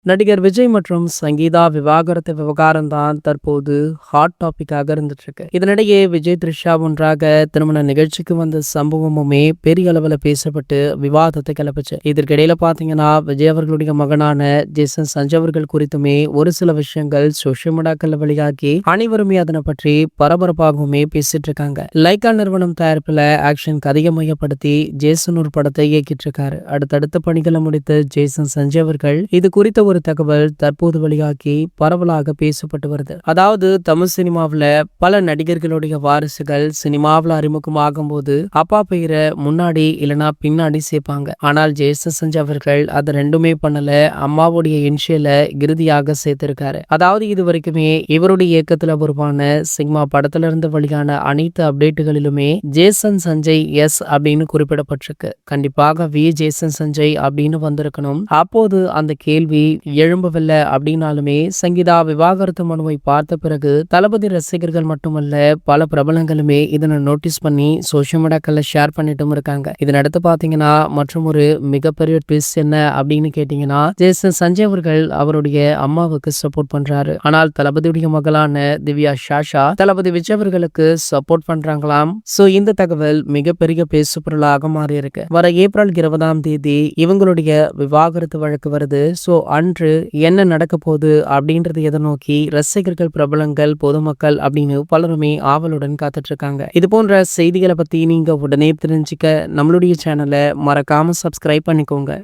நடிகர் விஜய் மற்றும் சங்கீதா விவாகரத்து விவகாரம் தான் தற்போது ஹாட் டாபிக்காக இருந்துட்டு இருக்கு. இதனிடையே விஜய் த்ரிஷா ஒன்றாக திருமண நிகழ்ச்சிக்கு வந்த சம்பவமுமே பெரிய அளவில் பேசப்பட்டு விவாதத்தை கிளப்பிச்சு. இதற்கிடையில பாத்தீங்கன்னா விஜய் அவர்களுடைய மகனான ஜேசன் சஞ்சய் அவர்கள் குறித்துமே ஒரு சில விஷயங்கள் சோசியல் மீடியாக்கள்ல வெளியாகி அனைவருமே அதனை பற்றி பரபரப்பாகவுமே பேசிட்டு இருக்காங்க. லைகா நிறுவனம் தயாரிப்புல ஆக்ஷன் கதையை மையப்படுத்தி ஜேசன் ஒரு படத்தை இயக்கிட்டு இருக்காரு. அடுத்தடுத்த பணிகளை முடித்த ஜேசன் சஞ்சய் அவர்கள் இது குறித்த ஒரு தகவல் தற்போது வெளியாகி பரவலாக பேசப்பட்டு வருது. அதாவது தமிழ் சினிமாவில் பல நடிகர்களுடைய வாரிசுகள் சினிமாவில் அறிமுகமாகும் போது அப்பா பெயரை முன்னாடி இல்லனா பின்னாடி சேர்ப்பாங்க. ஆனால் ஜேசன் சஞ்சய் அவர்கள் அதை ரெண்டுமே பண்ணல, அம்மாவுடைய இன்ஷியலை இறுதியாக சேர்த்திருக்காரு. அதாவது இது வரைக்குமே இவருடைய இயக்கத்துல உருவான சினிமா படத்துல இருந்து வெளியான அனைத்து அப்டேட்டுகளிலுமே ஜேசன் சஞ்சய் எஸ் அப்படின்னு குறிப்பிடப்பட்டிருக்கு. கண்டிப்பாக வி ஜேசன் சஞ்சய் அப்படின்னு வந்திருக்கணும். அப்போது அந்த கேள்வி எழும்பவில்லை அப்படின்னாலுமே சங்கீதா விவாகரத்து மனுவை பார்த்த பிறகு தளபதி ரசிகர்கள் மட்டுமல்ல பல பிரபலங்களுமே இதனை நோட்டீஸ் பண்ணி சோசியல் மீடியாக்கள்ல ஷேர் பண்ணிட்டும் இருக்காங்க. இதனடுத்து பாத்தீங்கன்னா மற்றும் ஒரு மிகப்பெரிய ட்விஸ்ட் என்ன அப்படின்னு கேட்டீங்கன்னா ஜேசன் சஞ்சய் அவர்கள் அவருடைய அம்மாவுக்கு சப்போர்ட் பண்றாரு. ஆனால் தளபதியுடைய மகளான திவ்யா ஷாஷா தளபதி விஜய் அவர்களுக்கு சப்போர்ட் பண்றாங்களாம். சோ இந்த தகவல் மிகப்பெரிய பேசுபொருளாக மாறி இருக்கு. வர ஏப்ரல் 20ஆம் தேதி இவங்களுடைய விவாகரத்து வழக்கு வருது. சோ அன்று என்ன நடக்க போகுது அப்படின்றது எதை நோக்கி ரசிகர்கள், பிரபலங்கள், பொதுமக்கள் அப்படின்னு பலருமே ஆவலுடன் காத்துட்டு இருக்காங்க. இது போன்ற செய்திகளை பத்தி நீங்க உடனே தெரிஞ்சுக்க நம்மளுடைய சேனலை மறக்காம சப்ஸ்கிரைப் பண்ணிக்கோங்க.